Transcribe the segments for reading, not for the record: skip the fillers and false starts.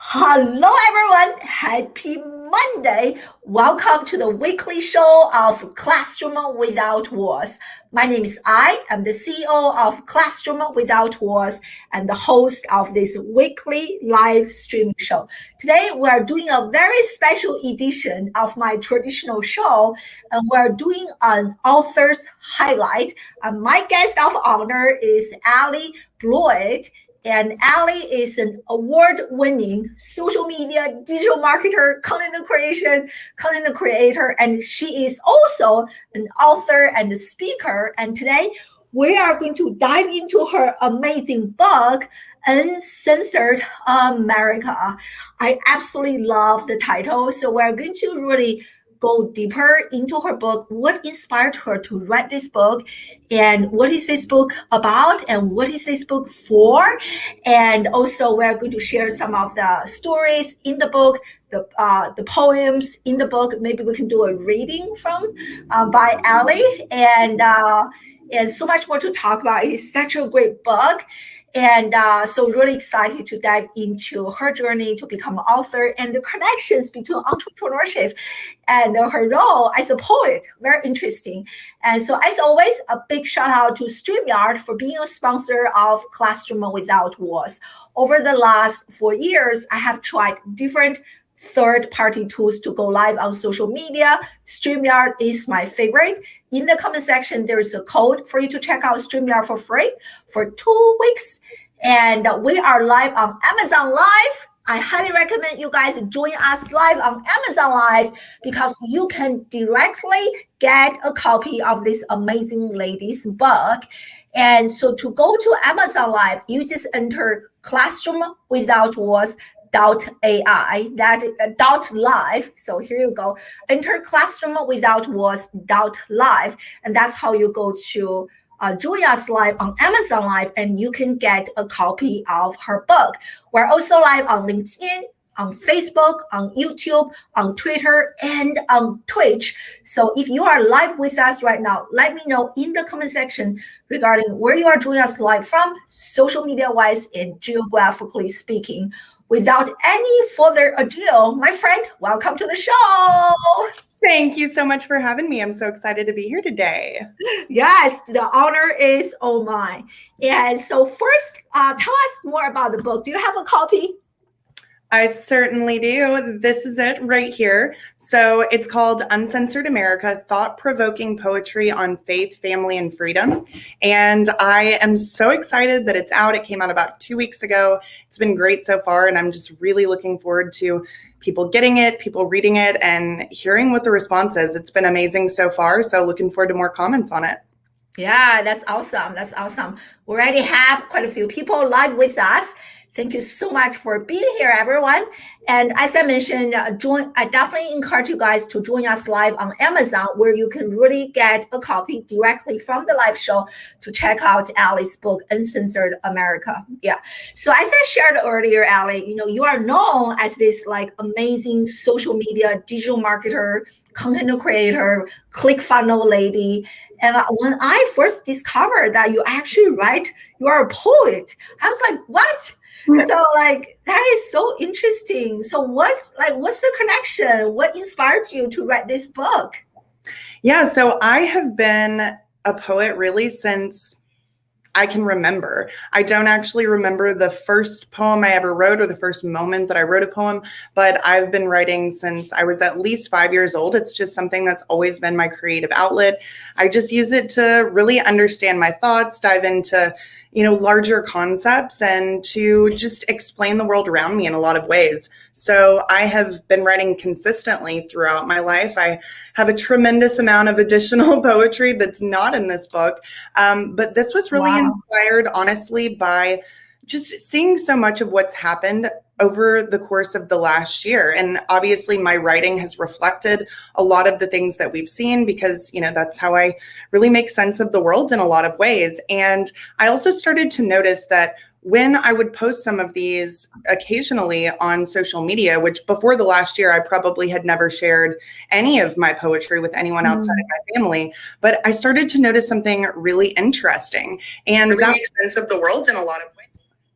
Hello, everyone. Happy Monday. Welcome to the weekly show of Classroom Without Walls. My name is I'm the CEO of Classroom Without Walls and the host of this weekly live streaming show. Today, we are doing a very special edition of my traditional show, and we're doing an author's highlight. And my guest of honor is Allie Bloyd. And Allie is an award-winning social media digital marketer, content creator, and she is also an author and a speaker. And today we are going to dive into her amazing book, Uncensored America. I absolutely love the title. So we're going to really go deeper into her book, what inspired her to write this book, and what is this book about, and what is this book for. And also we're going to share some of the stories in the book, the poems in the book. Maybe we can do a reading from by Allie, and so much more to talk about. It's such a great book. And so really excited to dive into her journey to become an author and the connections between entrepreneurship and her role as a poet. Very interesting. And so as always, a big shout out to StreamYard for being a sponsor of Classroom Without Walls. Over the last 4 years, I have tried different third-party tools to go live on social media. StreamYard is my favorite. In the comment section, there is a code for you to check out StreamYard for free for 2 weeks. And we are live on Amazon Live. I highly recommend you guys join us live on Amazon Live because you can directly get a copy of this amazing lady's book. And so to go to Amazon Live, you just enter Classroom Without Walls .ai, that .live. So here you go. Enter Classroom Without Walls .live, and that's how you go to join us live on Amazon Live, and you can get a copy of her book. We're also live on LinkedIn, on Facebook, on YouTube, on Twitter, and on Twitch. So if you are live with us right now, let me know in the comment section regarding where you are joining us live from, social media-wise and geographically speaking. Without any further ado, my friend, welcome to the show. Thank you so much for having me. I'm so excited to be here today. Yes, the honor is all mine. And so first, tell us more about the book. Do you have a copy? I certainly do. This is it right here. So it's called Uncensored America, Thought-Provoking Poetry on Faith, Family, and Freedom. And I am so excited that it's out. It came out about 2 weeks ago. It's been great so far, and I'm just really looking forward to people getting it, people reading it, and hearing what the response is. It's been amazing so far, so looking forward to more comments on it. Yeah, that's awesome. That's awesome. We already have quite a few people live with us. Thank you so much for being here, everyone. And as I mentioned, I definitely encourage you guys to join us live on Amazon, where you can really get a copy directly from the live show to check out Allie's book, Uncensored America. Yeah. So as I shared earlier, Allie, you are known as this amazing social media digital marketer, content creator, ClickFunnels lady. And when I first discovered that you actually you are a poet, I was like, what? So that is so interesting. So what's the connection? What inspired you to write this book? Yeah, so I have been a poet really since I can remember. I don't actually remember the first poem I ever wrote or the first moment that I wrote a poem, but I've been writing since I was at least 5 years old. It's just something that's always been my creative outlet. I just use it to really understand my thoughts, dive into larger concepts, and to just explain the world around me in a lot of ways. So I have been writing consistently throughout my life. I have a tremendous amount of additional poetry that's not in this book. But this was really inspired, honestly, by just seeing so much of what's happened over the course of the last year. And obviously my writing has reflected a lot of the things that we've seen because, that's how I really make sense of the world in a lot of ways. And I also started to notice that when I would post some of these occasionally on social media, which before the last year, I probably had never shared any of my poetry with anyone outside of my family, but I started to notice something really interesting. And that makes sense of the world in a lot of ways.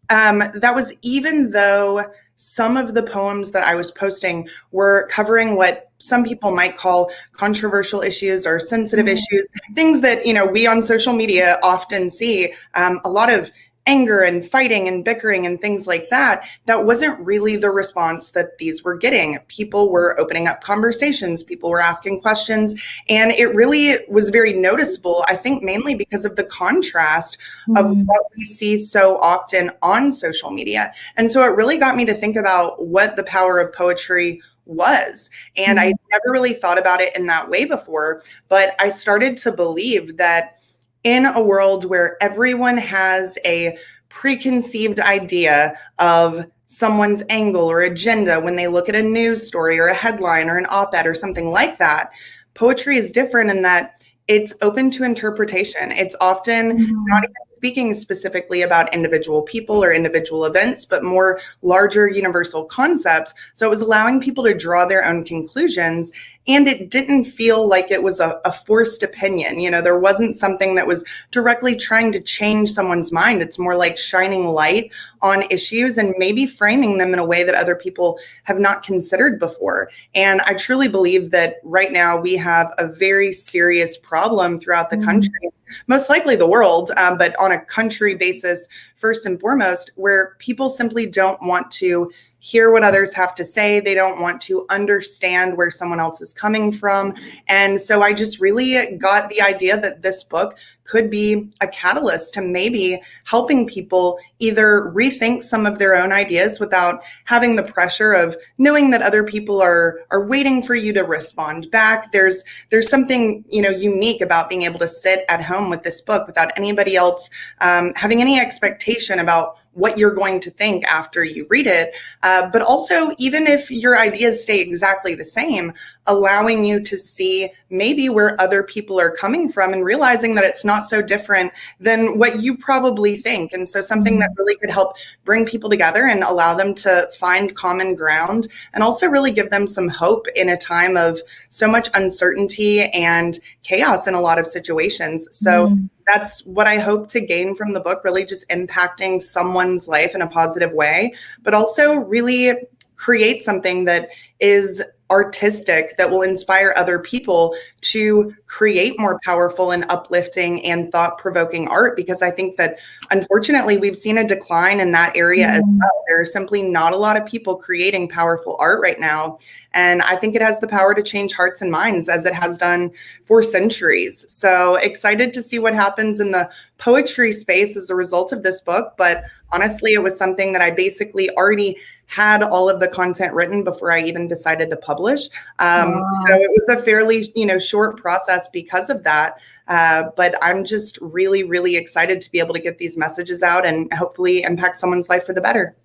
That was even though some of the poems that I was posting were covering what some people might call controversial issues or sensitive issues, things that, we on social media often see, a lot of anger and fighting and bickering and things like that. That wasn't really the response that these were getting. People were opening up conversations, people were asking questions, and it really was very noticeable, I think mainly because of the contrast of what we see so often on social media. And so it really got me to think about what the power of poetry was. And I never really thought about it in that way before, but I started to believe that in a world where everyone has a preconceived idea of someone's angle or agenda when they look at a news story or a headline or an op-ed or something like that, poetry is different in that it's open to interpretation. It's often not even speaking specifically about individual people or individual events, but more larger universal concepts. So it was allowing people to draw their own conclusions. And it didn't feel like it was a forced opinion. There wasn't something that was directly trying to change someone's mind. It's more like shining light on issues and maybe framing them in a way that other people have not considered before. And I truly believe that right now we have a very serious problem throughout the country, most likely the world, but on a country basis, first and foremost, where people simply don't want to hear what others have to say. They don't want to understand where someone else is coming from. And so I just really got the idea that this book could be a catalyst to maybe helping people either rethink some of their own ideas without having the pressure of knowing that other people are waiting for you to respond back. There's something, unique about being able to sit at home with this book without anybody else having any expectation about what you're going to think after you read it. But also, even if your ideas stay exactly the same, allowing you to see maybe where other people are coming from and realizing that it's not so different than what you probably think. And so something that really could help bring people together and allow them to find common ground and also really give them some hope in a time of so much uncertainty and chaos in a lot of situations. So that's what I hope to gain from the book, really just impacting someone's life in a positive way, but also really create something that is artistic that will inspire other people to create more powerful and uplifting and thought-provoking art, because I think that unfortunately we've seen a decline in that area as well. There are simply not a lot of people creating powerful art right now. And I think it has the power to change hearts and minds as it has done for centuries. So excited to see what happens in the poetry space as a result of this book. But honestly, it was something that I basically already had all of the content written before I even decided to publish. So it was a fairly, short process because of that. But I'm just really, really excited to be able to get these messages out and hopefully impact someone's life for the better.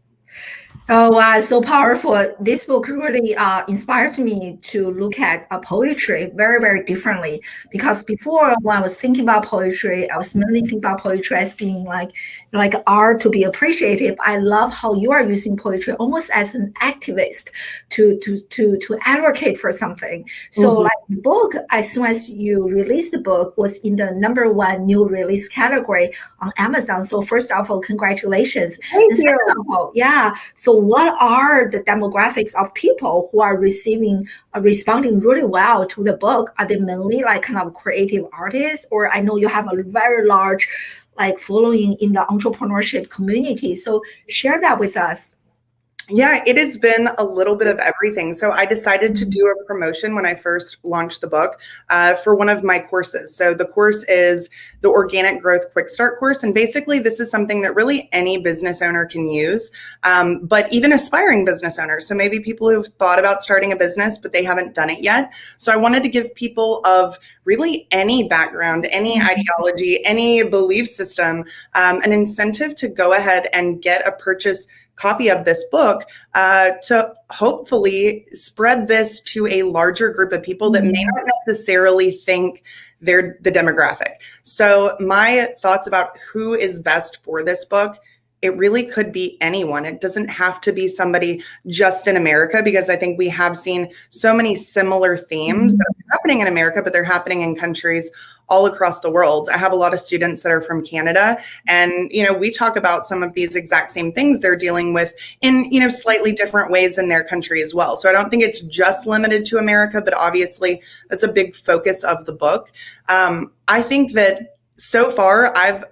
Oh, wow, so powerful. This book really inspired me to look at poetry very, very differently. Because before, when I was thinking about poetry, I was mainly thinking about poetry as being like art to be appreciated. I love how you are using poetry almost as an activist to advocate for something. So like the book, as soon as you released the book, was in the #1 new release category on Amazon. So first of all, congratulations. Thank you. Second of all, yeah. So what are the demographics of people who are responding really well to the book? Are they mainly like kind of creative artists? Or I know you have a very large following in the entrepreneurship community. So share that with us. Yeah, it has been a little bit of everything. So I decided to do a promotion when I first launched the book for one of my courses. So the course is the Organic Growth Quick Start course. And basically, this is something that really any business owner can use, but even aspiring business owners. So maybe people who've thought about starting a business, but they haven't done it yet. So I wanted to give people of really any background, any ideology, any belief system, an incentive to go ahead and get a purchase copy of this book to hopefully spread this to a larger group of people that may not necessarily think they're the demographic. So my thoughts about who is best for this book it really could be anyone. It doesn't have to be somebody just in America, because I think we have seen so many similar themes that are happening in America, but they're happening in countries all across the world. I have a lot of students that are from Canada, and we talk about some of these exact same things they're dealing with in slightly different ways in their country as well. So I don't think it's just limited to America, but obviously that's a big focus of the book. I think that so far I've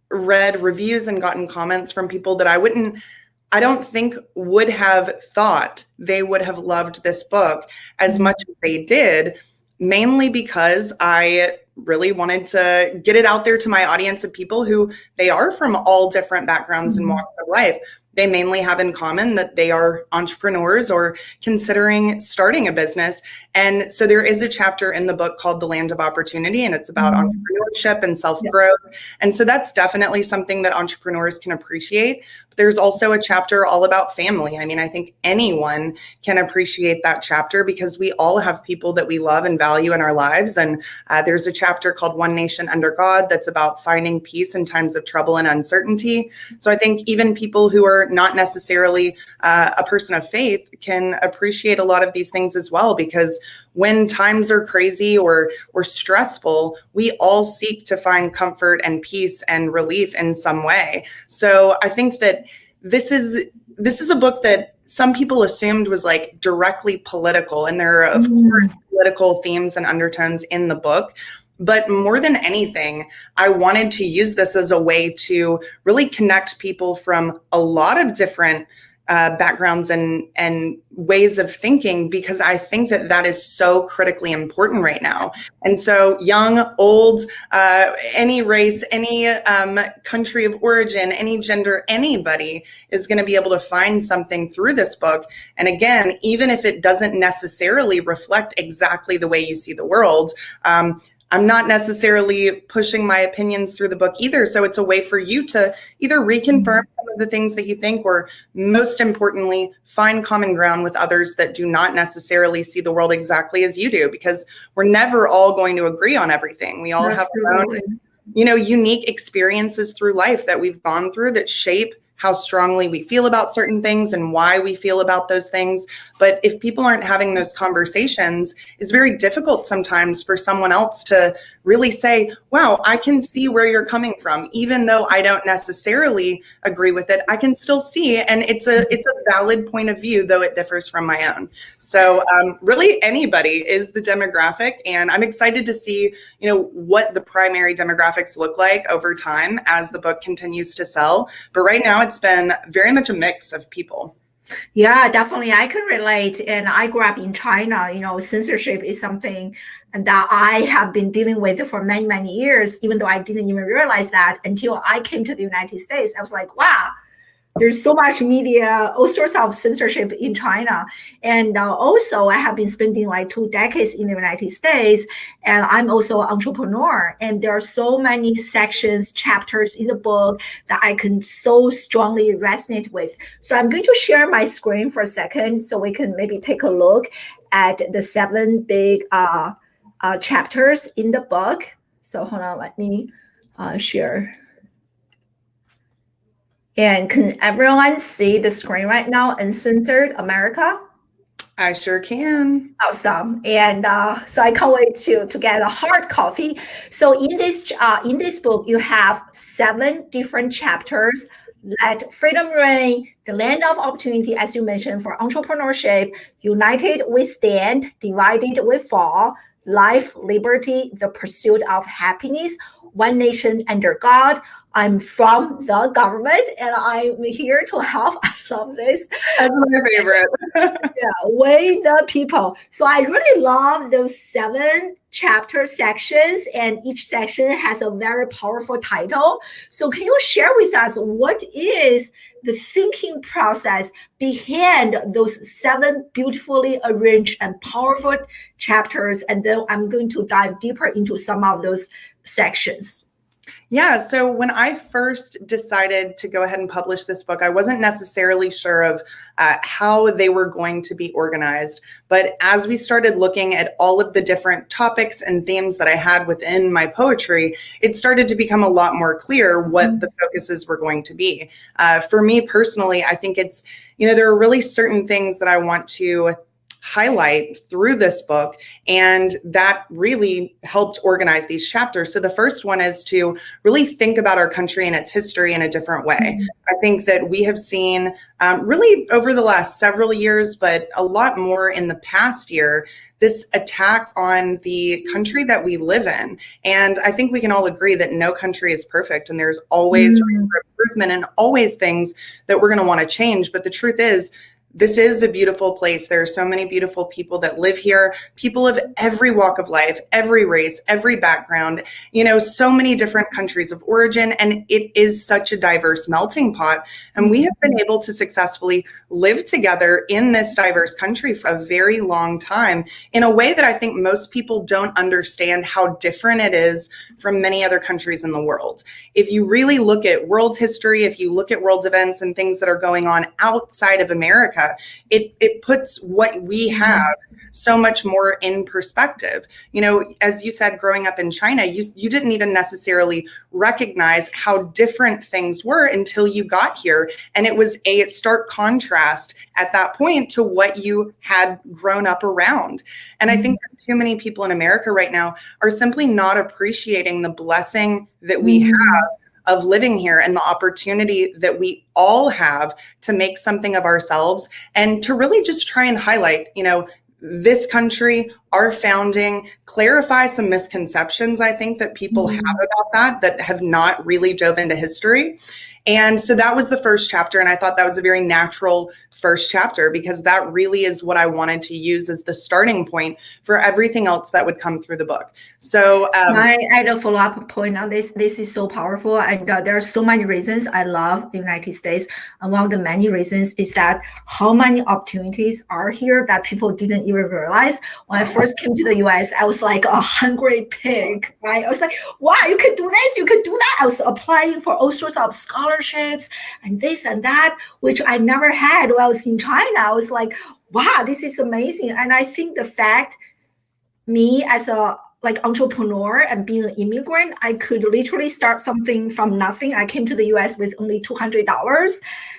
read reviews and gotten comments from people that I don't think would have thought they would have loved this book as much as they did, mainly because I really wanted to get it out there to my audience of people who they are from all different backgrounds and walks of life. They mainly have in common that they are entrepreneurs or considering starting a business. And so there is a chapter in the book called The Land of Opportunity, and it's about entrepreneurship and self-growth. And so that's definitely something that entrepreneurs can appreciate. But there's also a chapter all about family. I mean, I think anyone can appreciate that chapter because we all have people that we love and value in our lives. And there's a chapter called One Nation Under God that's about finding peace in times of trouble and uncertainty. So I think even people who are not necessarily a person of faith can appreciate a lot of these things as well, because when times are crazy or stressful, we all seek to find comfort and peace and relief in some way. So I think that this is a book that some people assumed was like directly political, and there are of course political themes and undertones in the book. But more than anything, I wanted to use this as a way to really connect people from a lot of different backgrounds and ways of thinking, because I think that is so critically important right now. And so young, old, any race, any country of origin, any gender, anybody is going to be able to find something through this book. And again, even if it doesn't necessarily reflect exactly the way you see the world, I'm not necessarily pushing my opinions through the book either. So it's a way for you to either reconfirm some of the things that you think, or most importantly, find common ground with others that do not necessarily see the world exactly as you do, because we're never all going to agree on everything. We all have our own, unique experiences through life that we've gone through that shape how strongly we feel about certain things and why we feel about those things. But if people aren't having those conversations, it's very difficult sometimes for someone else to really say, wow, I can see where you're coming from. Even though I don't necessarily agree with it, I can still see. And it's a valid point of view, though it differs from my own. So really anybody is the demographic. And I'm excited to see, what the primary demographics look like over time as the book continues to sell. But right now it's been very much a mix of people. Yeah, definitely. I can relate. And I grew up in China. Censorship is something that I have been dealing with for many, many years, even though I didn't even realize that until I came to the United States. I was like, wow, there's so much media, all sorts of censorship in China. And also I have been spending like 2 decades in the United States, and I'm also an entrepreneur. And there are so many sections, chapters in the book that I can so strongly resonate with. So I'm going to share my screen for a second so we can maybe take a look at the 7 big chapters in the book. So hold on, let me share. And can everyone see the screen right now? Uncensored America? I sure can. Awesome. And so I can't wait to get a hard copy. So in this book, you have 7 different chapters. Let freedom reign, the land of opportunity, as you mentioned, for entrepreneurship. United we stand, divided we fall. Life, liberty, the pursuit of happiness. One nation under God. I'm from the government and I'm here to help. I love this. That's my favorite. Yeah, we the people. So I really love those 7 chapter sections, and each section has a very powerful title. So can you share with us what is the thinking process behind those 7 beautifully arranged and powerful chapters? And then I'm going to dive deeper into some of those sections. Yeah, so when I first decided to go ahead and publish this book, I wasn't necessarily sure of how they were going to be organized. But as we started looking at all of the different topics and themes that I had within my poetry, it started to become a lot more clear what the focuses were going to be. For me personally, I think it's, there are really certain things that I want to highlight through this book, and that really helped organize these chapters. So the first one is to really think about our country and its history in a different way. I think that we have seen really over the last several years, but a lot more in the past year, this attack on the country that we live in. And I think we can all agree that no country is perfect, and there's always room for improvement and always things that we're going to want to change. But the truth is, this is a beautiful place. There are so many beautiful people that live here, people of every walk of life, every race, every background, so many different countries of origin. And it is such a diverse melting pot. And we have been able to successfully live together in this diverse country for a very long time in a way that I think most people don't understand how different it is from many other countries in the world. If you really look at world history, if you look at world events and things that are going on outside of America, it puts what we have so much more in perspective. As you said, growing up in China, you didn't even necessarily recognize how different things were until you got here. And it was a stark contrast at that point to what you had grown up around. And I think that too many people in America right now are simply not appreciating the blessing that we have of living here and the opportunity that we all have to make something of ourselves and to really just try and highlight, this country, our founding, clarify some misconceptions, I think, that people have about that have not really dove into history. And so that was the first chapter. And I thought that was a very natural first chapter because that really is what I wanted to use as the starting point for everything else that would come through the book. So I add a follow-up point on this. This is so powerful. And there are so many reasons I love the United States. And one of the many reasons is that how many opportunities are here that people didn't even realize. When I first came to the US, I was like a hungry pig, right? I was like, wow, you can do this, you can do that. I was applying for all sorts of scholarships and this and that, which I never had when I was in China. I was like, wow, this is amazing. And I think the fact me as a entrepreneur and being an immigrant, I could literally start something from nothing. I came to the US with only $200.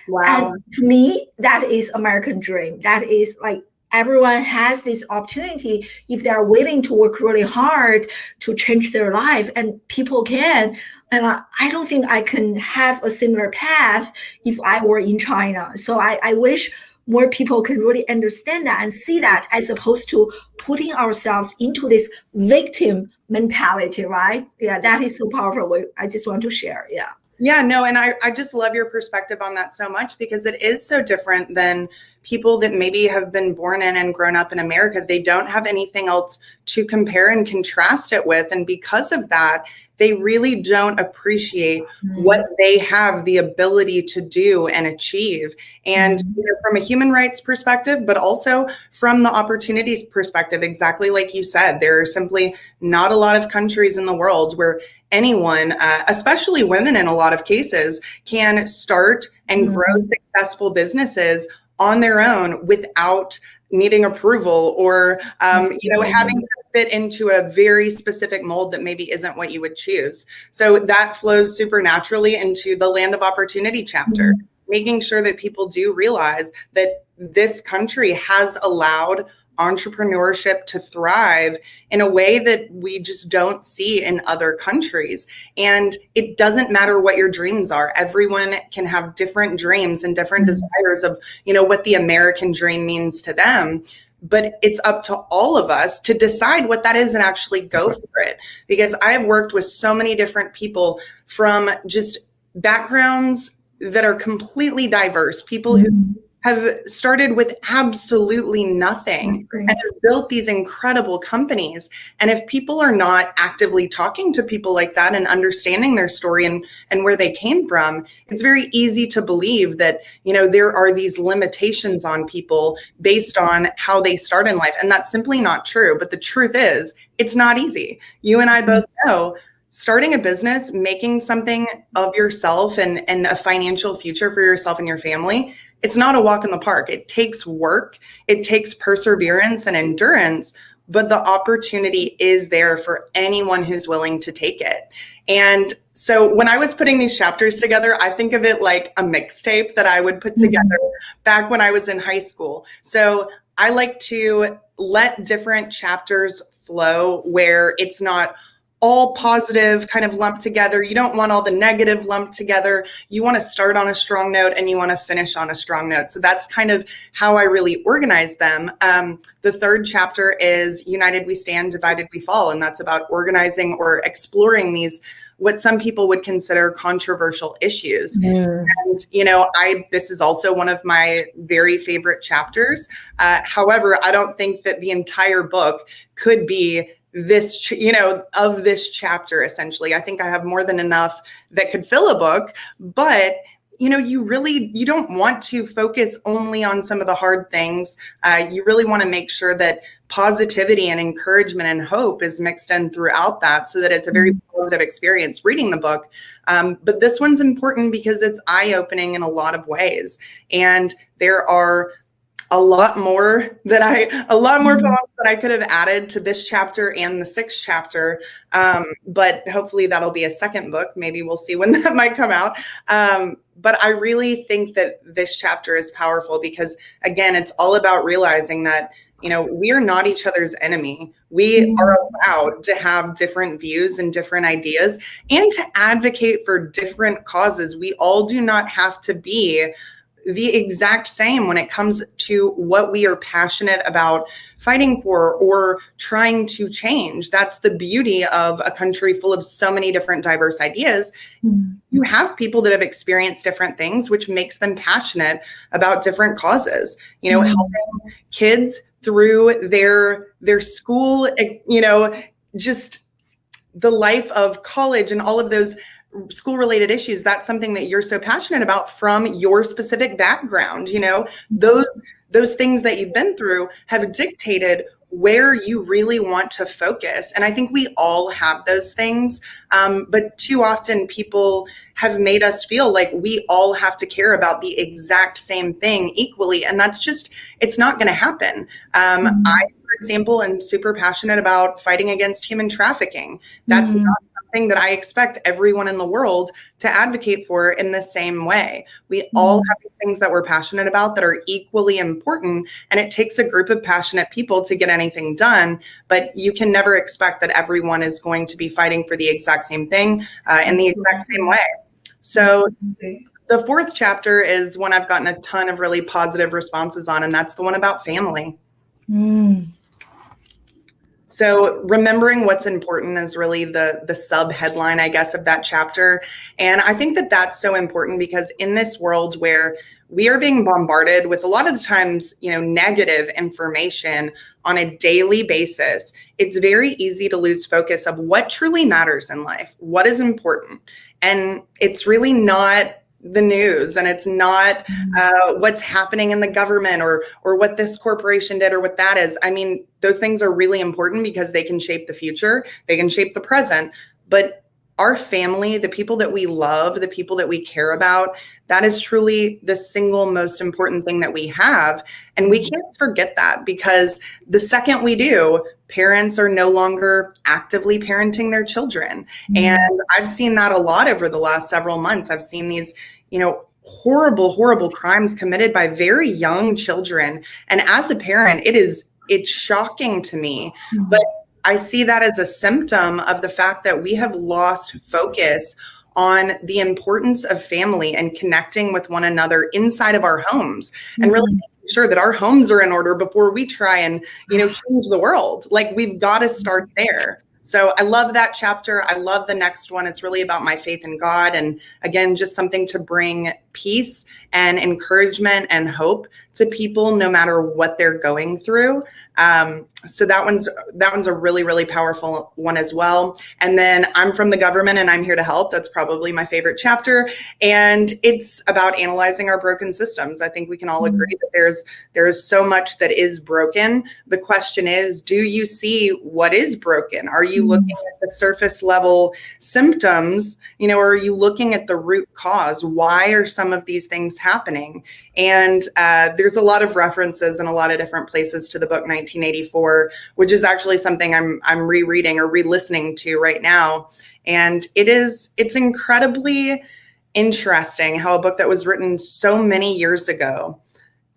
Wow. And to me, that is American dream. That is like everyone has this opportunity if they are willing to work really hard to change their life, and people can. And I don't think I can have a similar path if I were in China. So I wish more people can really understand that and see that, as opposed to putting ourselves into this victim mentality, right? Yeah, that is so powerful. I just want to share. Yeah. Yeah, no, and I just love your perspective on that so much because it is so different than people that maybe have been born in and grown up in America. They don't have anything else to compare and contrast it with. And because of that, they really don't appreciate what they have the ability to do and achieve. And from a human rights perspective, but also from the opportunities perspective, exactly like you said, there are simply not a lot of countries in the world where anyone, especially women in a lot of cases, can start and grow successful businesses on their own without needing approval or, having to fit into a very specific mold that maybe isn't what you would choose. So that flows supernaturally into the Land of Opportunity chapter, making sure that people do realize that this country has allowed entrepreneurship to thrive in a way that we just don't see in other countries. And it doesn't matter what your dreams are. Everyone can have different dreams and different desires of, what the American dream means to them. But it's up to all of us to decide what that is and actually go for it. Because I've worked with so many different people from just backgrounds that are completely diverse, people who have started with absolutely nothing and have built these incredible companies. And if people are not actively talking to people like that and understanding their story and where they came from, it's very easy to believe that, there are these limitations on people based on how they start in life. And that's simply not true. But the truth is, it's not easy. You and I both know starting a business, making something of yourself and a financial future for yourself and your family, it's not a walk in the park. It takes work, it takes perseverance and endurance, but the opportunity is there for anyone who's willing to take it. And so when I was putting these chapters together, I think of it like a mixtape that I would put together back when I was in high school. So I like to let different chapters flow where it's not all positive kind of lumped together. You don't want all the negative lumped together. You want to start on a strong note and you want to finish on a strong note. So that's kind of how I really organize them. The third chapter is United We Stand, Divided We Fall. And that's about organizing or exploring these, what some people would consider controversial issues. And, you know, this is also one of my very favorite chapters. However, I don't think that the entire book could be this, you know, of this chapter, essentially. I think I have more than enough that could fill a book, but you know, you don't want to focus only on some of the hard things. You really want to make sure that positivity and encouragement and hope is mixed in throughout that, so that it's a very positive experience reading the book. But this one's important because it's eye-opening in a lot of ways. And there are a lot more poems that I could have added to this chapter and the sixth chapter. But hopefully that'll be a second book. Maybe we'll see when that might come out. But I really think that this chapter is powerful because, again, it's all about realizing that, you know, we are not each other's enemy. We are allowed to have different views and different ideas and to advocate for different causes. We all do not have to be the exact same when it comes to what we are passionate about fighting for or trying to change. That's the beauty of a country full of so many different diverse ideas. You have people that have experienced different things, which makes them passionate about different causes. You know, helping kids through their school, you know, just the life of college and all of those school-related issues. That's something that you're so passionate about from your specific background. You know, those things that you've been through have dictated where you really want to focus. And I think we all have those things. But too often people have made us feel like we all have to care about the exact same thing equally. And that's just, it's not going to happen. I, for example, am super passionate about fighting against human trafficking. That's not something that I expect everyone in the world to advocate for in the same way. We all have these things that we're passionate about that are equally important, and it takes a group of passionate people to get anything done, but you can never expect that everyone is going to be fighting for the exact same thing in the exact same way. So the fourth chapter is one I've gotten a ton of really positive responses on, and that's the one about family. So remembering what's important is really the sub headline, I guess, of that chapter. And I think that that's so important because in this world where we are being bombarded with a lot of the times, you know, negative information on a daily basis, it's very easy to lose focus of what truly matters in life, what is important. And it's really not the news, and it's not what's happening in the government or what this corporation did or what that is. I mean, those things are really important because they can shape the future, they can shape the present, but our family, the people that we love, the people that we care about, that is truly the single most important thing that we have. And we can't forget that, because the second we do, parents are no longer actively parenting their children. And I've seen that a lot over the last several months. I've seen these, you know, horrible crimes committed by very young children. And as a parent, it's shocking to me, but I see that as a symptom of the fact that we have lost focus on the importance of family and connecting with one another inside of our homes, and really making sure that our homes are in order before we try and, you know, change the world. Like, we've got to start there. So I love that chapter. I love the next one. It's really about my faith in God. And again, just something to bring peace and encouragement and hope to people no matter what they're going through. So that one's a really, really powerful one as well. And then I'm from the government and I'm here to help. That's probably my favorite chapter. And it's about analyzing our broken systems. I think we can all agree that there's so much that is broken. The question is, do you see what is broken? Are you looking at the surface level symptoms, or are you looking at the root cause? Why are some of these things happening? And there's a lot of references in a lot of different places to the book 1984, which is actually something I'm rereading or re-listening to right now. And it's incredibly interesting how a book that was written so many years ago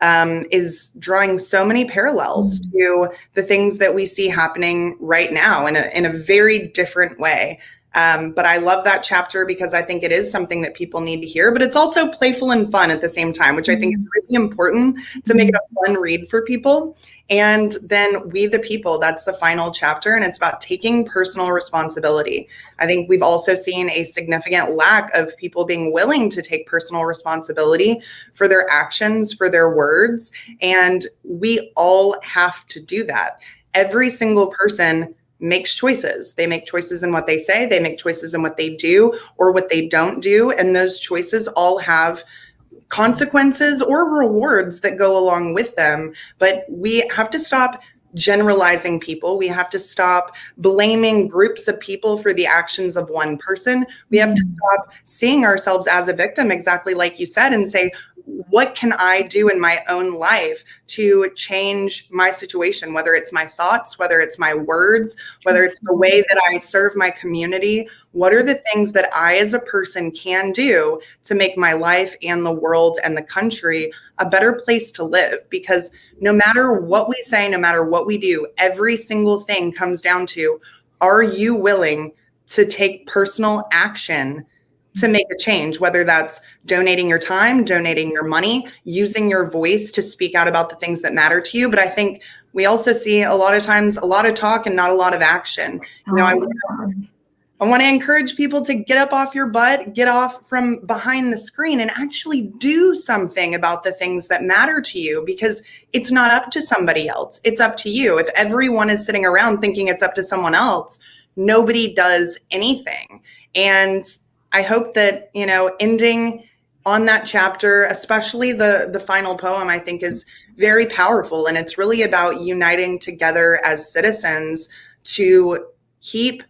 is drawing so many parallels to the things that we see happening right now in a very different way. But I love that chapter because I think it is something that people need to hear, but it's also playful and fun at the same time, which I think is really important to make it a fun read for people. And then We the People, that's the final chapter, and it's about taking personal responsibility. I think we've also seen a significant lack of people being willing to take personal responsibility for their actions, for their words, and we all have to do that. Every single person makes choices. They make choices in what they say, they make choices in what they do or what they don't do. And those choices all have consequences or rewards that go along with them. But we have to stop generalizing people. We have to stop blaming groups of people for the actions of one person. We have to stop seeing ourselves as a victim, exactly like you said, and say, what can I do in my own life to change my situation, whether it's my thoughts, whether it's my words, whether it's the way that I serve my community? What are the things that I as a person can do to make my life and the world and the country a better place to live? Because no matter what we say, no matter what we do, every single thing comes down to, are you willing to take personal action to make a change, whether that's donating your time, donating your money, using your voice to speak out about the things that matter to you. But I think we also see a lot of times a lot of talk and not a lot of action. I want to encourage people to get up off your butt, get off from behind the screen and actually do something about the things that matter to you, because it's not up to somebody else. It's up to you. If everyone is sitting around thinking it's up to someone else, nobody does anything. And I hope that, ending on that chapter, especially the final poem, I think is very powerful. And it's really about uniting together as citizens to keep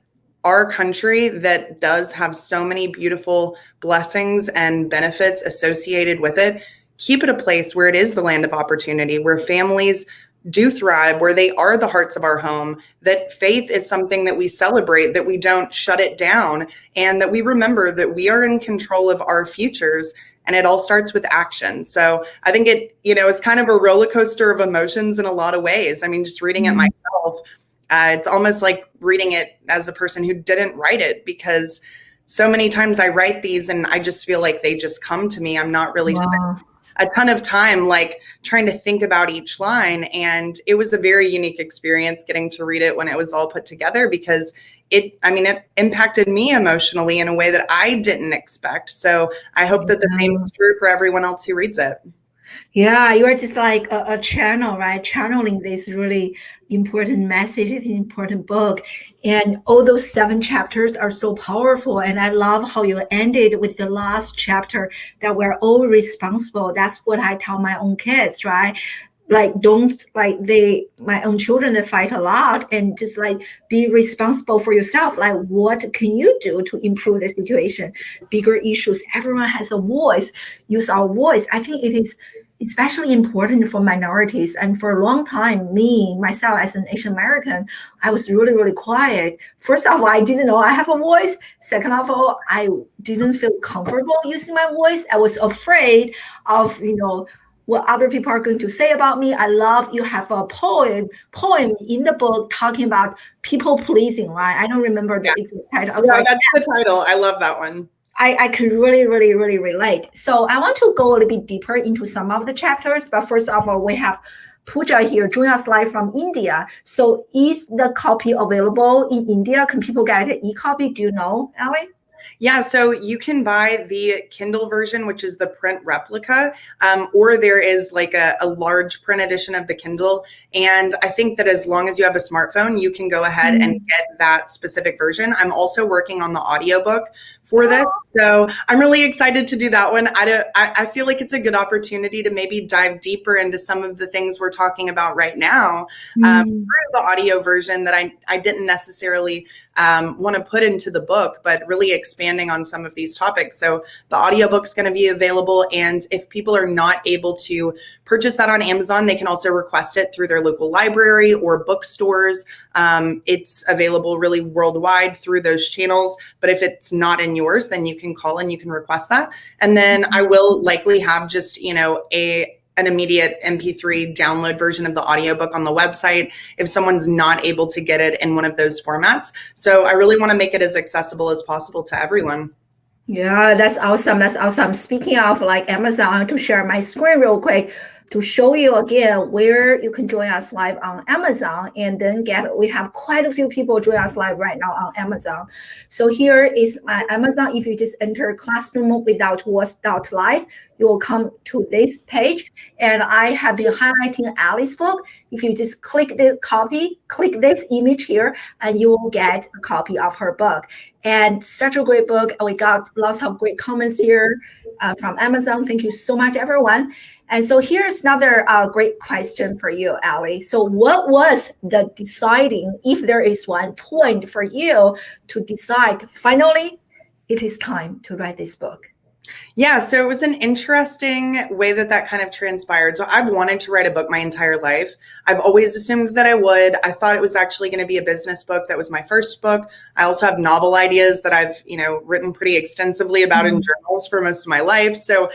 our country that does have so many beautiful blessings and benefits associated with it, keep it a place where it is the land of opportunity, where families do thrive, where they are the hearts of our home, that faith is something that we celebrate, that we don't shut it down, and that we remember that we are in control of our futures. And it all starts with action. So I think it, is kind of a roller coaster of emotions in a lot of ways. I mean, just reading it myself, it's almost like reading it as a person who didn't write it, because so many times I write these and I just feel like they just come to me. I'm not really spending a ton of time trying to think about each line. And it was a very unique experience getting to read it when it was all put together, because it impacted me emotionally in a way that I didn't expect. So I hope that the same is true for everyone else who reads it. Yeah, you are just like a channel, right? Channeling this really important message, an important book. And all those 7 chapters are so powerful. And I love how you ended with the last chapter, that we're all responsible. That's what I tell my own kids, right? My own children, they fight a lot, and just be responsible for yourself. What can you do to improve the situation? Bigger issues. Everyone has a voice. Use our voice. I think it is especially important for minorities. And for a long time, myself as an Asian American, I was really, really quiet. First of all, I didn't know I have a voice. Second of all, I didn't feel comfortable using my voice. I was afraid of, what other people are going to say about me. I love you have a poem in the book talking about people pleasing, right? I don't remember the exact title. Yeah, that's the title. I love that one. I can really, really, really relate. So I want to go a little bit deeper into some of the chapters. But first of all, we have Pooja here, joining us live from India. So is the copy available in India? Can people get an e-copy? Do you know, Allie? Yeah, so you can buy the Kindle version, which is the print replica, or there is like a large print edition of the Kindle. And I think that as long as you have a smartphone, you can go ahead and get that specific version. I'm also working on the audiobook for this. So I'm really excited to do that one. I feel like it's a good opportunity to maybe dive deeper into some of the things we're talking about right now through the audio version that I didn't necessarily want to put into the book, but really expanding on some of these topics. So the audiobook's going to be available. And if people are not able to purchase that on Amazon, they can also request it through their local library or bookstores. It's available really worldwide through those channels. But if it's not in yours, then you can call and you can request that. And then I will likely have just, an immediate MP3 download version of the audiobook on the website if someone's not able to get it in one of those formats. So I really want to make it as accessible as possible to everyone. Yeah, that's awesome. That's awesome. Speaking of like Amazon, I want to share my screen real quick to show you again where you can join us live on Amazon, and then we have quite a few people join us live right now on Amazon. So here is my Amazon. If you just enter classroomwithoutwords.live, you will come to this page, and I have been highlighting Allie's book. If you just click this image here, and you will get a copy of her book. And such a great book. We got lots of great comments here from Amazon. Thank you so much, everyone. And so here's another great question for you, Allie. So what was the deciding, if there is one point for you to decide, finally, it is time to write this book? Yeah, so it was an interesting way that kind of transpired. So I've wanted to write a book my entire life. I've always assumed that I would. I thought it was actually going to be a business book. That was my first book. I also have novel ideas that I've, written pretty extensively about in journals for most of my life. So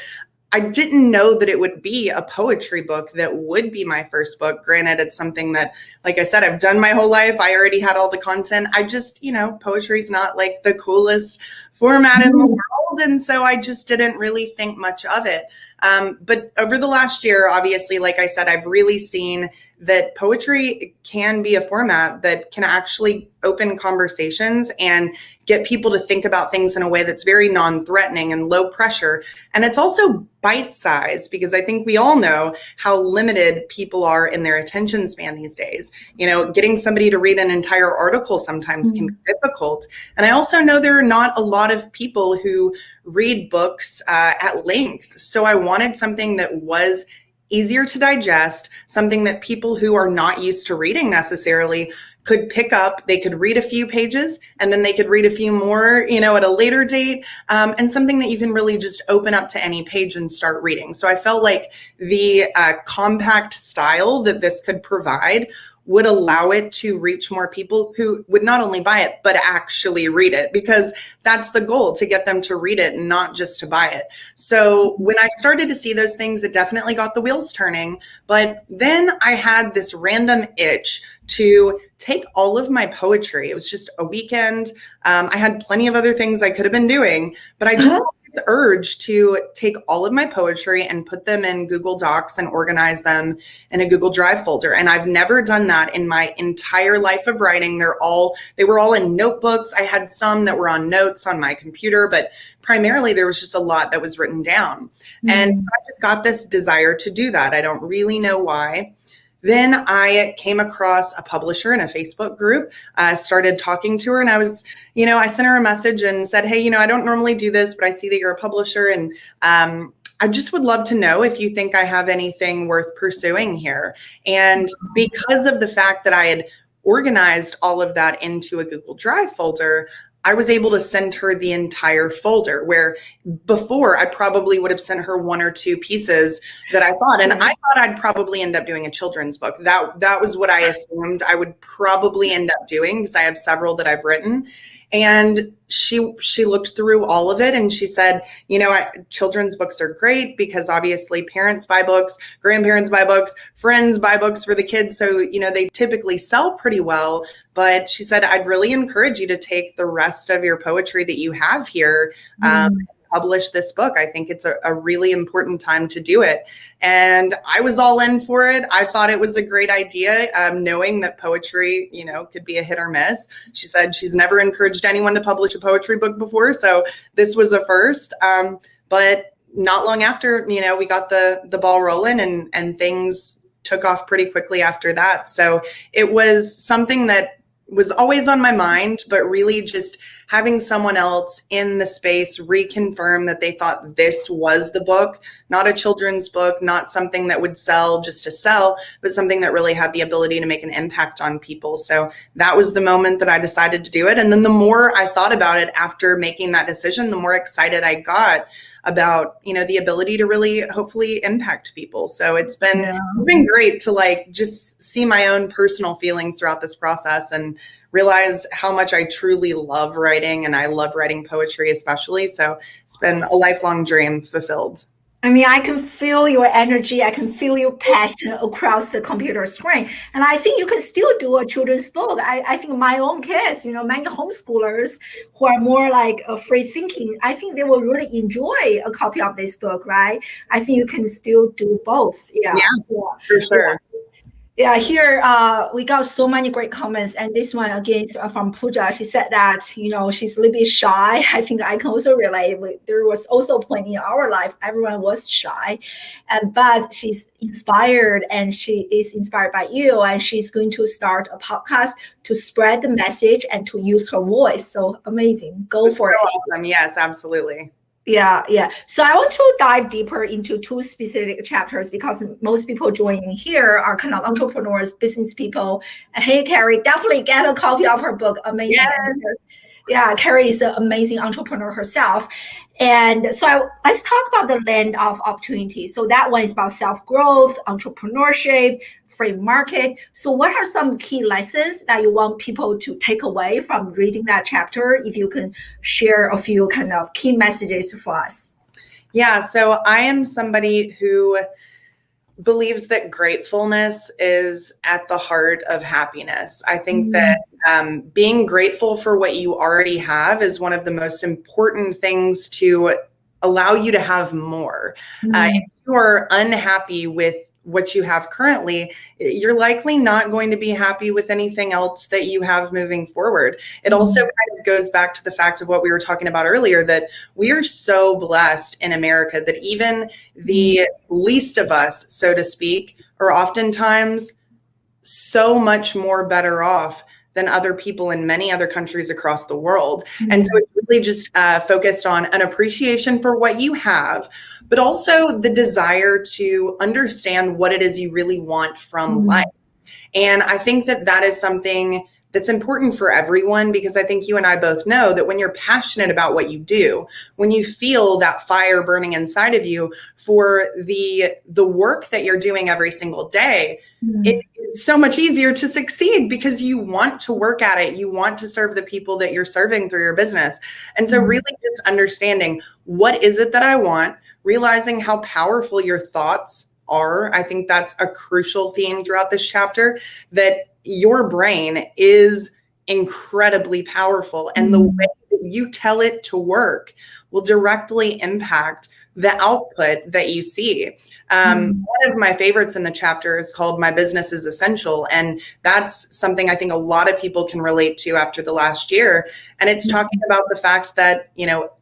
I didn't know that it would be a poetry book that would be my first book. Granted, it's something that, like I said, I've done my whole life. I already had all the content. I just, poetry is not like the coolest format in the world. And so I just didn't really think much of it. But over the last year, obviously, like I said, I've really seen that poetry can be a format that can actually open conversations and get people to think about things in a way that's very non-threatening and low pressure. And it's also bite-sized, because I think we all know how limited people are in their attention span these days. Getting somebody to read an entire article sometimes can be difficult. And I also know there are not a lot of people who read books at length. So I wanted something that was easier to digest, something that people who are not used to reading necessarily could pick up. They could read a few pages and then they could read a few more, at a later date, and something that you can really just open up to any page and start reading. So I felt like the compact style that this could provide would allow it to reach more people who would not only buy it, but actually read it, because that's the goal, to get them to read it, not just to buy it. So when I started to see those things, it definitely got the wheels turning. But then I had this random itch to take all of my poetry. It was just a weekend. I had plenty of other things I could have been doing, but I just had this urge to take all of my poetry and put them in Google Docs and organize them in a Google Drive folder. And I've never done that in my entire life of writing. They were all in notebooks. I had some that were on notes on my computer, but primarily there was just a lot that was written down. And so I just got this desire to do that. I don't really know why. Then I came across a publisher in a Facebook group, started talking to her, and I was, I sent her a message and said, hey, I don't normally do this, but I see that you're a publisher, and I just would love to know if you think I have anything worth pursuing here. And because of the fact that I had organized all of that into a Google Drive folder, I was able to send her the entire folder, where before I probably would have sent her one or two pieces that I thought, and I thought I'd probably end up doing a children's book. That was what I assumed I would probably end up doing, because I have several that I've written. And she looked through all of it and she said, children's books are great because obviously parents buy books, grandparents buy books, friends buy books for the kids. So, they typically sell pretty well. But she said, I'd really encourage you to take the rest of your poetry that you have here, publish this book. I think it's a really important time to do it. And I was all in for it. I thought it was a great idea, knowing that poetry, could be a hit or miss. She said she's never encouraged anyone to publish a poetry book before, so this was a first. But not long after, we got the ball rolling, and things took off pretty quickly after that. So it was something that was always on my mind, but really just having someone else in the space reconfirm that they thought this was the book, not a children's book, not something that would sell just to sell, but something that really had the ability to make an impact on people. So that was the moment that I decided to do it. And then the more I thought about it after making that decision, the more excited I got about, the ability to really hopefully impact people. So it's been great to just see my own personal feelings throughout this process and realize how much I truly love writing, and I love writing poetry especially. So it's been a lifelong dream fulfilled. I mean, I can feel your energy. I can feel your passion across the computer screen. And I think you can still do a children's book. I think my own kids, many homeschoolers who are more free thinking, I think they will really enjoy a copy of this book, right? I think you can still do both. Yeah, for sure. Yeah, here we got so many great comments, and this one again is from Pooja. She said that she's a little bit shy. I think I can also relate. There was also a point in our life everyone was shy, but she's inspired, and she is inspired by you, and she's going to start a podcast to spread the message and to use her voice. So amazing! Go for it. Awesome! Yes, absolutely. Yeah. So I want to dive deeper into two specific chapters because most people joining here are kind of entrepreneurs, business people. And hey, Carrie, definitely get a copy of her book. Amazing. Yes. Yeah, Carrie is an amazing entrepreneur herself. And so let's talk about the land of opportunity. So that one is about self-growth, entrepreneurship, free market. So what are some key lessons that you want people to take away from reading that chapter? If you can share a few kind of key messages for us. Yeah, so I am somebody who believes that gratefulness is at the heart of happiness. I think that being grateful for what you already have is one of the most important things to allow you to have more. If you are unhappy with what you have currently, you're likely not going to be happy with anything else that you have moving forward. It also kind of goes back to the fact of what we were talking about earlier, that we are so blessed in America that even the least of us, so to speak, are oftentimes so much more better off than other people in many other countries across the world. And so it's really just focused on an appreciation for what you have, but also the desire to understand what it is you really want from life. And I think that that is something that's important for everyone, because I think you and I both know that when you're passionate about what you do, when you feel that fire burning inside of you for the work that you're doing every single day, it is so much easier to succeed because you want to work at it. You want to serve the people that you're serving through your business. And so really just understanding, what is it that I want, realizing how powerful your thoughts are. I think that's a crucial theme throughout this chapter, that your brain is incredibly powerful, and the way that you tell it to work will directly impact the output that you see. One of my favorites in the chapter is called My Business is Essential. And that's something I think a lot of people can relate to after the last year. And it's talking about the fact that,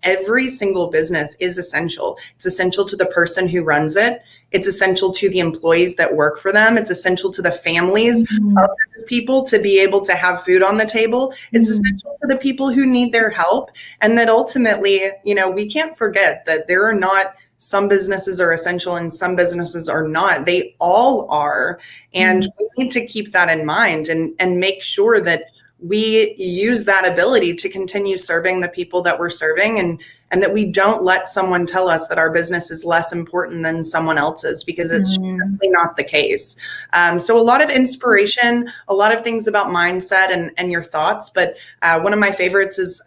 every single business is essential. It's essential to the person who runs it. It's essential to the employees that work for them. It's essential to the families of those people to be able to have food on the table. It's essential to the people who need their help. And that ultimately, we can't forget that there are not some businesses are essential and some businesses are not. They all are. And we need to keep that in mind and make sure that we use that ability to continue serving the people that we're serving, and that we don't let someone tell us that our business is less important than someone else's, because it's simply not the case. So a lot of inspiration, a lot of things about mindset and your thoughts. But one of my favorites is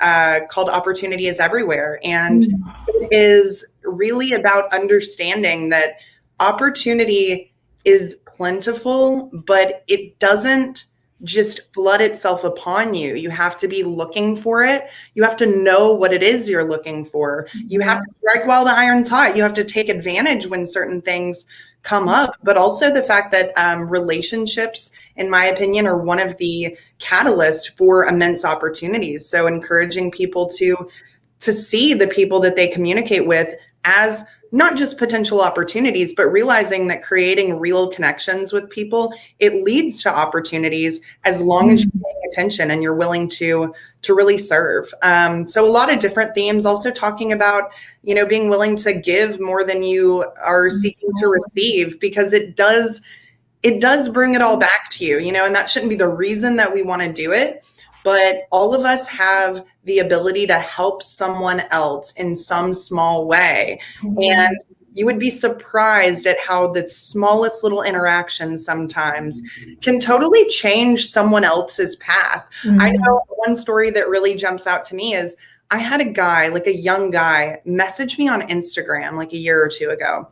called Opportunity is Everywhere. And it is really about understanding that opportunity is plentiful, but it doesn't just flood itself upon you. You have to be looking for it. You have to know what it is you're looking for. You have to strike while the iron's hot. You have to take advantage when certain things come up, but also the fact that relationships, in my opinion, are one of the catalysts for immense opportunities. So encouraging people to see the people that they communicate with as not just potential opportunities, but realizing that creating real connections with people, it leads to opportunities as long as you're paying attention and you're willing to really serve. So a lot of different themes, also talking about, being willing to give more than you are seeking to receive, because it does bring it all back to you, and that shouldn't be the reason that we want to do it. But all of us have the ability to help someone else in some small way. And you would be surprised at how the smallest little interactions sometimes can totally change someone else's path. I know one story that really jumps out to me is I had a guy, like a young guy, message me on Instagram like a year or two ago.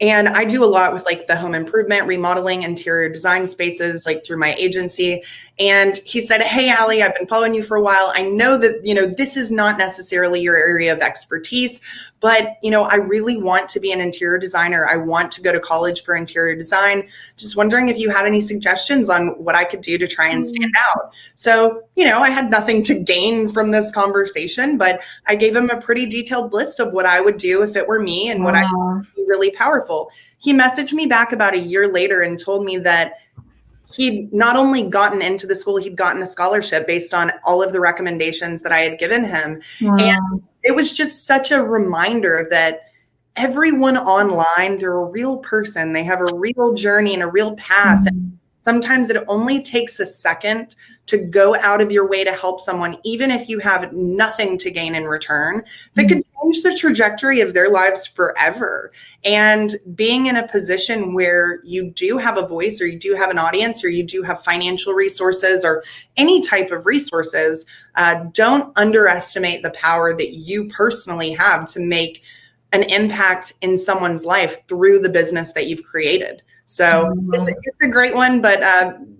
And I do a lot with like the home improvement, remodeling, interior design spaces, like through my agency. And he said, "Hey, Allie, I've been following you for a while. I know that, this is not necessarily your area of expertise, but, I really want to be an interior designer. I want to go to college for interior design. Just wondering if you had any suggestions on what I could do to try and stand out." So, I had nothing to gain from this conversation, but I gave him a pretty detailed list of what I would do if it were me and what I would be really powerful. He messaged me back about a year later and told me that he'd not only gotten into the school, he'd gotten a scholarship based on all of the recommendations that I had given him. And it was just such a reminder that everyone online, they're a real person. They have a real journey and a real path. Sometimes it only takes a second to go out of your way to help someone, even if you have nothing to gain in return, that could change the trajectory of their lives forever. And being in a position where you do have a voice, or you do have an audience, or you do have financial resources, or any type of resources, don't underestimate the power that you personally have to make an impact in someone's life through the business that you've created. So it's a great one, but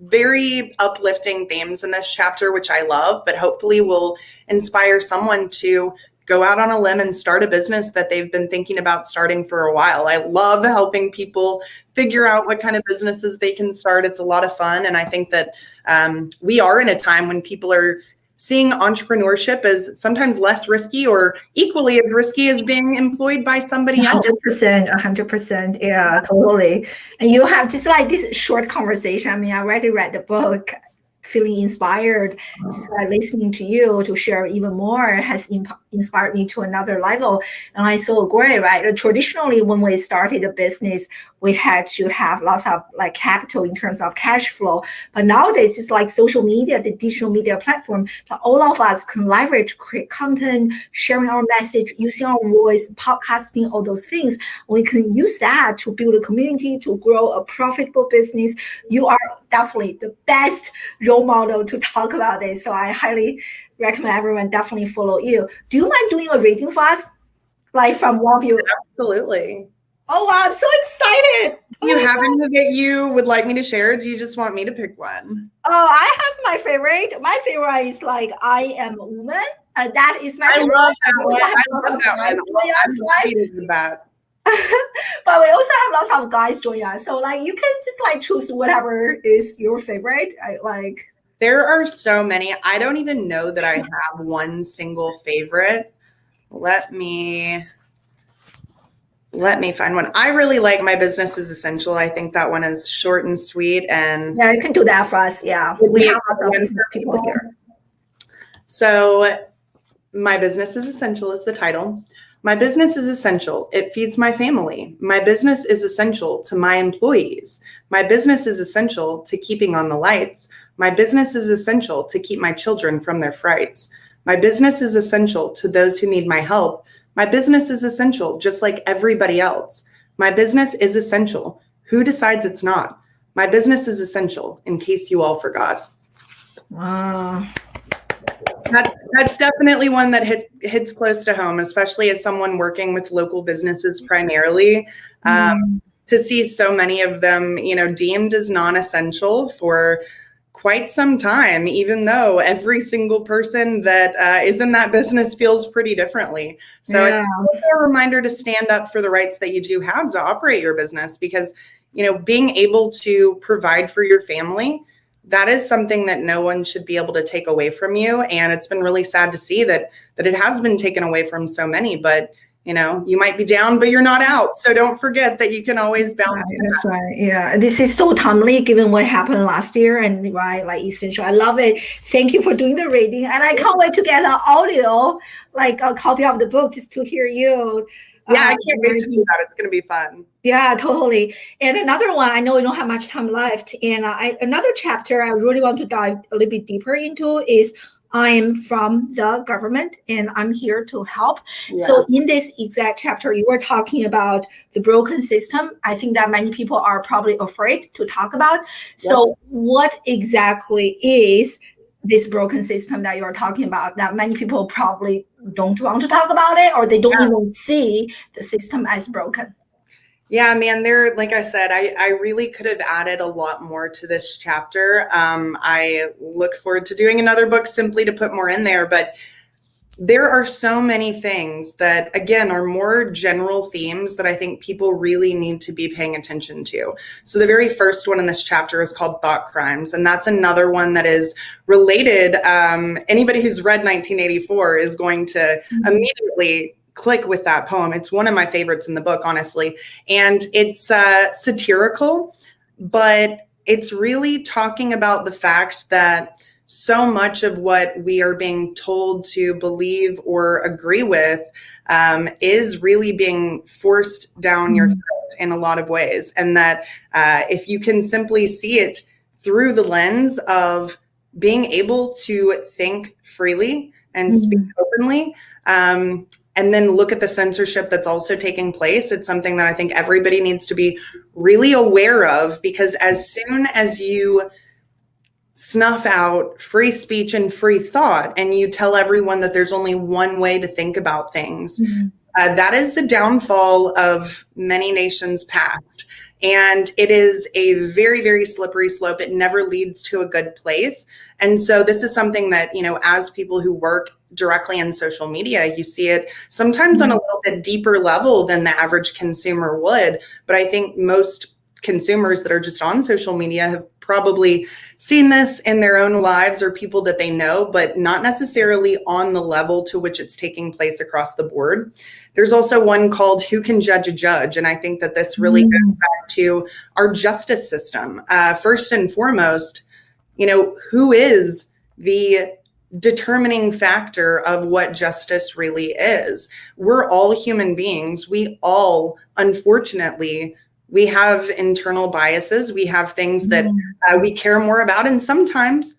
very uplifting themes in this chapter, which I love, but hopefully will inspire someone to go out on a limb and start a business that they've been thinking about starting for a while. I love helping people figure out what kind of businesses they can start. It's a lot of fun. And I think that we are in a time when people are seeing entrepreneurship as sometimes less risky, or equally as risky as being employed by somebody else. 100%. Yeah, totally. And you have just like this short conversation. I mean, I already read the book, feeling inspired. Just listening to you to share even more has inspired me to another level. And I so agree, right? Traditionally, when we started a business, we had to have lots of like capital in terms of cash flow. But nowadays, it's like social media, the digital media platform, that all of us can leverage, create content, sharing our message, using our voice, podcasting, all those things. We can use that to build a community, to grow a profitable business. You are definitely the best role model to talk about this. So I highly recommend everyone definitely follow you. Do you mind doing a reading for us? Like from one of you? Absolutely. Oh, wow, I'm so excited. Do you have any that you would like me to share? Or do you just want me to pick one? Oh, I have my favorite. My favorite is like I Am a Woman. That is my favorite. I love that one. I love that one. But we also have lots of guys join us. So like you can just like choose whatever is your favorite. There are so many. I don't even know that I have one single favorite. Let me find one. I really like My Business is Essential. I think that one is short and sweet. And yeah, you can do that for us. Yeah, we have lots of people here. So My Business is Essential is the title. My business is essential. It feeds my family. My business is essential to my employees. My business is essential to keeping on the lights. My business is essential to keep my children from their frights. My business is essential to those who need my help. My business is essential just like everybody else. My business is essential. Who decides it's not? My business is essential, in case you all forgot. Wow. That's definitely one that hits close to home, especially as someone working with local businesses primarily. To see so many of them, deemed as non-essential for quite some time, even though every single person that is in that business feels pretty differently. So it's also a reminder to stand up for the rights that you do have to operate your business, because, you know, being able to provide for your family, that is something that no one should be able to take away from you. And it's been really sad to see that it has been taken away from so many. But you know, you might be down, but you're not out. So don't forget that you can always bounce back. That's right. Yeah. This is so timely given what happened last year, and right, like Essential. I love it. Thank you for doing the reading. And I can't wait to get an audio, like a copy of the book, just to hear you. Yeah, I can't wait to do that. It's going to be fun. Yeah, totally. And another one, I know we don't have much time left. And another chapter I really want to dive a little bit deeper into is I am from the government and I'm here to help. Yeah. So in this exact chapter, you were talking about the broken system. I think that many people are probably afraid to talk about. Yep. So what exactly is this broken system that you're talking about that many people probably don't want to talk about it, or they don't even see the system as broken? Yeah, man, like I said, I really could have added a lot more to this chapter. I look forward to doing another book simply to put more in there, but there are so many things that, again, are more general themes that I think people really need to be paying attention to. So the very first one in this chapter is called Thought Crimes, and that's another one that is related. Anybody who's read 1984 is going to immediately click with that poem. It's one of my favorites in the book, honestly. And it's satirical, but it's really talking about the fact that so much of what we are being told to believe or agree with is really being forced down your throat in a lot of ways. And that if you can simply see it through the lens of being able to think freely and speak openly, and then look at the censorship that's also taking place, it's something that I think everybody needs to be really aware of, because as soon as you snuff out free speech and free thought and you tell everyone that there's only one way to think about things, that is the downfall of many nations past. And it is a very, very slippery slope. It never leads to a good place. And so this is something that, you know, as people who work directly in social media, you see it sometimes on a little bit deeper level than the average consumer would. But I think most consumers that are just on social media have probably seen this in their own lives or people that they know, but not necessarily on the level to which it's taking place across the board. There's also one called Who Can Judge a Judge? And I think that this really goes back to our justice system. First and foremost, you know, who is the determining factor of what justice really is? We're all human beings. We all, unfortunately, we have internal biases. We have things that we care more about. And sometimes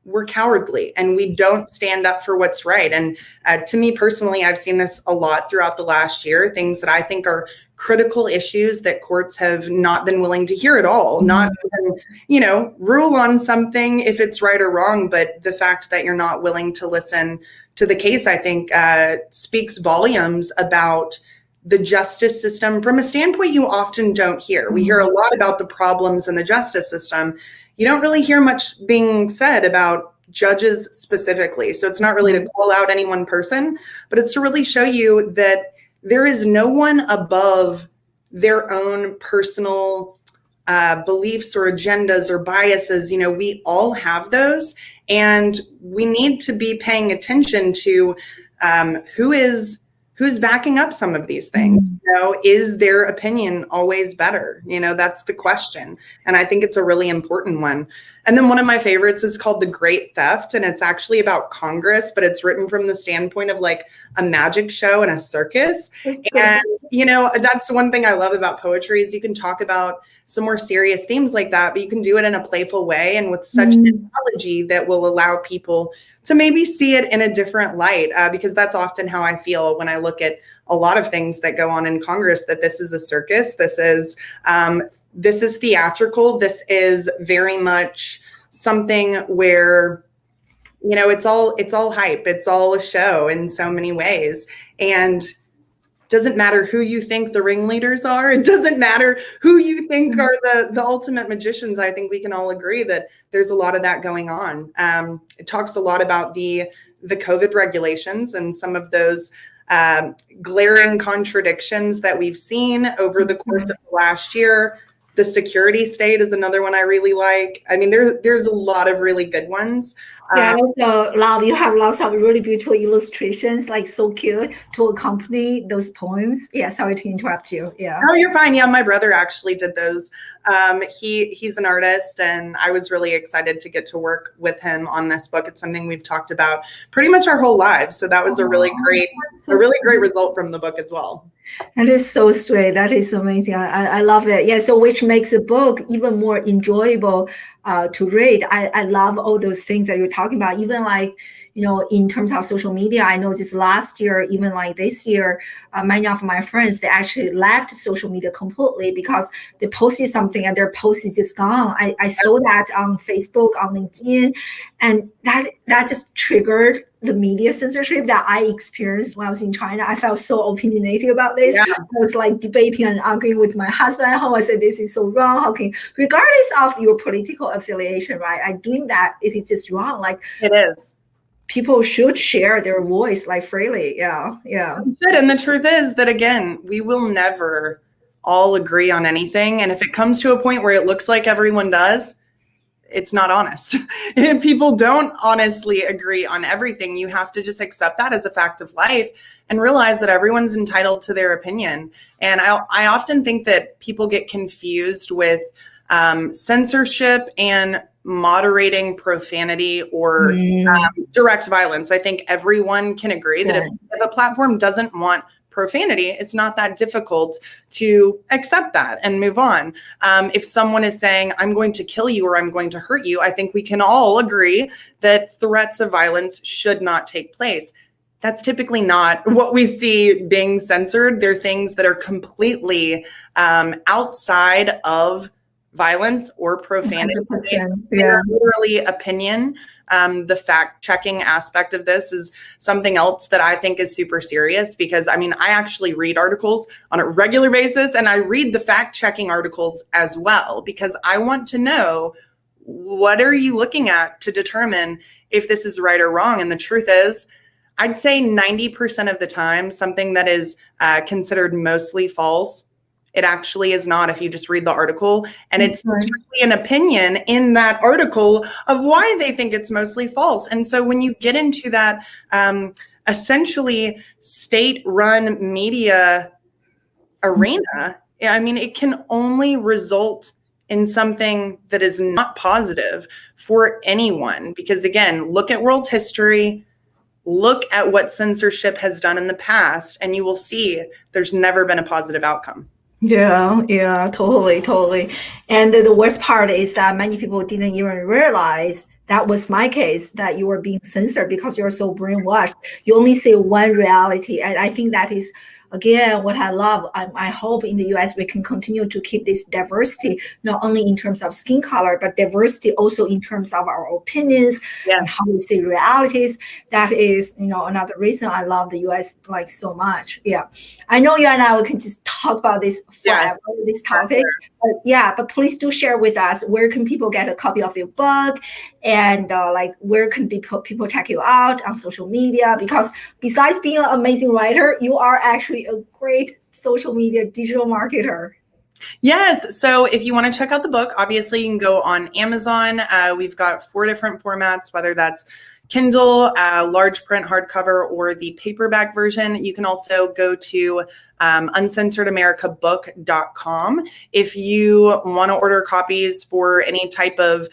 we're cowardly and we don't stand up for what's right. And to me personally, I've seen this a lot throughout the last year, things that I think are critical issues that courts have not been willing to hear at all, not even, you know, rule on something if it's right or wrong, but the fact that you're not willing to listen to the case, I think speaks volumes about the justice system from a standpoint you often don't hear. We hear a lot about the problems in the justice system. You don't really hear much being said about judges specifically. So it's not really to call out any one person, but it's to really show you that there is no one above their own personal beliefs or agendas or biases. You know, we all have those, and we need to be paying attention to who's backing up some of these things. You know, is their opinion always better? You know, that's the question. And I think it's a really important one. And then one of my favorites is called The Great Theft. And it's actually about Congress, but it's written from the standpoint of like a magic show and a circus. And, you know, that's the one thing I love about poetry is you can talk about some more serious themes like that, but you can do it in a playful way and with such analogy that will allow people to maybe see it in a different light, because that's often how I feel when I look at a lot of things that go on in Congress, that this is a circus, this is theatrical, this is very much something where, you know, it's all hype, it's all a show in so many ways. And doesn't matter who you think the ringleaders are. It doesn't matter who you think are the ultimate magicians. I think we can all agree that there's a lot of that going on. It talks a lot about the COVID regulations and some of those glaring contradictions that we've seen over the course of the last year. The security state is another one I really like. I mean, there's a lot of really good ones. Yeah, I also love, you have lots of really beautiful illustrations, like so cute, to accompany those poems. Yeah, sorry to interrupt you. Yeah. Oh, you're fine. Yeah, my brother actually did those. He's an artist, and I was really excited to get to work with him on this book. It's something we've talked about pretty much our whole lives. So that was a really great result from the book as well. That is so sweet. That is amazing. I love it. Yeah. So which makes the book even more enjoyable to read. I love all those things that you're talking about. Even like, you know, in terms of social media, I know just last year, even like this year, many of my friends, they actually left social media completely because they posted something and their post is just gone. I saw that on Facebook, on LinkedIn, and that just triggered the media censorship that I experienced when I was in China. I felt so opinionated about this. Yeah. I was like debating and arguing with my husband at home. I said, this is so wrong. How can, regardless of your political affiliation, right? I doing that, it is just wrong. Like it is. People should share their voice like freely. Yeah. And the truth is that, again, we will never all agree on anything. And if it comes to a point where it looks like everyone does, it's not honest. If people don't honestly agree on everything, you have to just accept that as a fact of life and realize that everyone's entitled to their opinion. And I often think that people get confused with censorship and moderating profanity or direct violence. I think everyone can agree that if a platform doesn't want profanity, it's not that difficult to accept that and move on. If someone is saying, I'm going to kill you or I'm going to hurt you, I think we can all agree that threats of violence should not take place. That's typically not what we see being censored. They're things that are completely outside of violence or profanity. They're literally opinion. The fact-checking aspect of this is something else that I think is super serious because, I mean, I actually read articles on a regular basis and I read the fact-checking articles as well because I want to know, what are you looking at to determine if this is right or wrong? And the truth is, I'd say 90% of the time, something that is considered mostly false, it actually is not if you just read the article. And it's strictly an opinion in that article of why they think it's mostly false. And so when you get into that essentially state-run media arena, I mean, it can only result in something that is not positive for anyone. Because again, look at world history, look at what censorship has done in the past, and you will see there's never been a positive outcome. Yeah, totally. And the worst part is that many people didn't even realize that was my case, that you were being censored because you're so brainwashed. You only see one reality. And I think that is, again, what I love. I hope in the US we can continue to keep this diversity, not only in terms of skin color, but diversity also in terms of our opinions and how we see realities. That is, another reason I love the US like so much. Yeah. I know you and I can just talk about this forever, this topic. But please do share with us, where can people get a copy of your book, and where can people check you out on social media? Because besides being an amazing writer, you are actually a great social media digital marketer. Yes. So if you want to check out the book, obviously you can go on Amazon. We've got 4 different formats, whether that's Kindle, large print hardcover, or the paperback version. You can also go to uncensoredamericabook.com. If you want to order copies for any type of,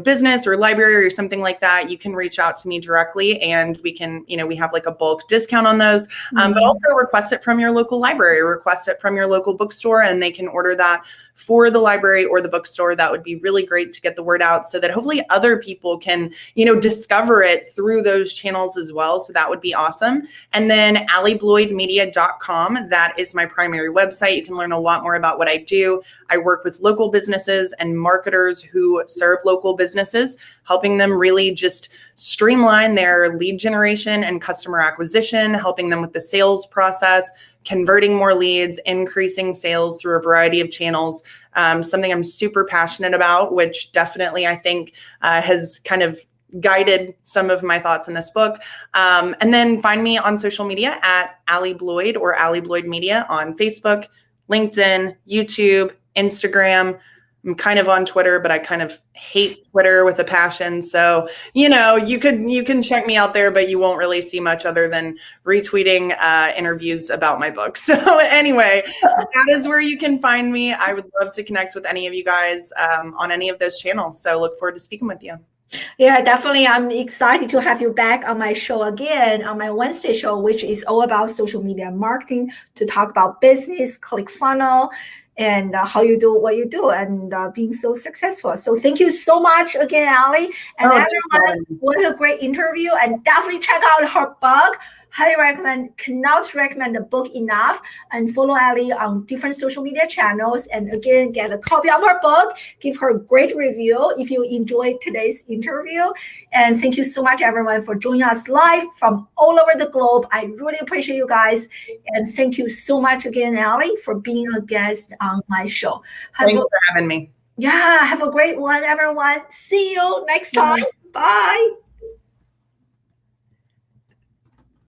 business or library or something like that, you can reach out to me directly and we can, we have like a bulk discount on those, but also request it from your local library, request it from your local bookstore, and they can order that for the library or the bookstore. That would be really great to get the word out so that hopefully other people can, discover it through those channels as well. So that would be awesome. And then alliebloydmedia.com, that that is my primary website. You can learn a lot more about what I do. I work with local businesses and marketers who serve local businesses, helping them really just streamline their lead generation and customer acquisition, helping them with the sales process, converting more leads, increasing sales through a variety of channels. Something I'm super passionate about, which definitely I think has kind of guided some of my thoughts in this book. And then find me on social media at Allie Bloyd or Allie Bloyd Media on Facebook, LinkedIn, YouTube, Instagram. I'm kind of on Twitter, but I kind of hate Twitter with a passion. So, you can check me out there, but you won't really see much other than retweeting interviews about my book. So anyway, that is where you can find me. I would love to connect with any of you guys on any of those channels. So look forward to speaking with you. Yeah, definitely. I'm excited to have you back on my show again, on my Wednesday show, which is all about social media marketing, to talk about business, ClickFunnels, and how you do what you do and being so successful. So thank you so much again, Allie. And everyone, what a great interview. And definitely check out her book. Highly recommend, cannot recommend the book enough. And follow Allie on different social media channels. And again, get a copy of her book. Give her a great review if you enjoyed today's interview. And thank you so much, everyone, for joining us live from all over the globe. I really appreciate you guys. And thank you so much again, Allie, for being a guest on my show. Thanks for having me. Yeah, have a great one, everyone. See you next time. Bye.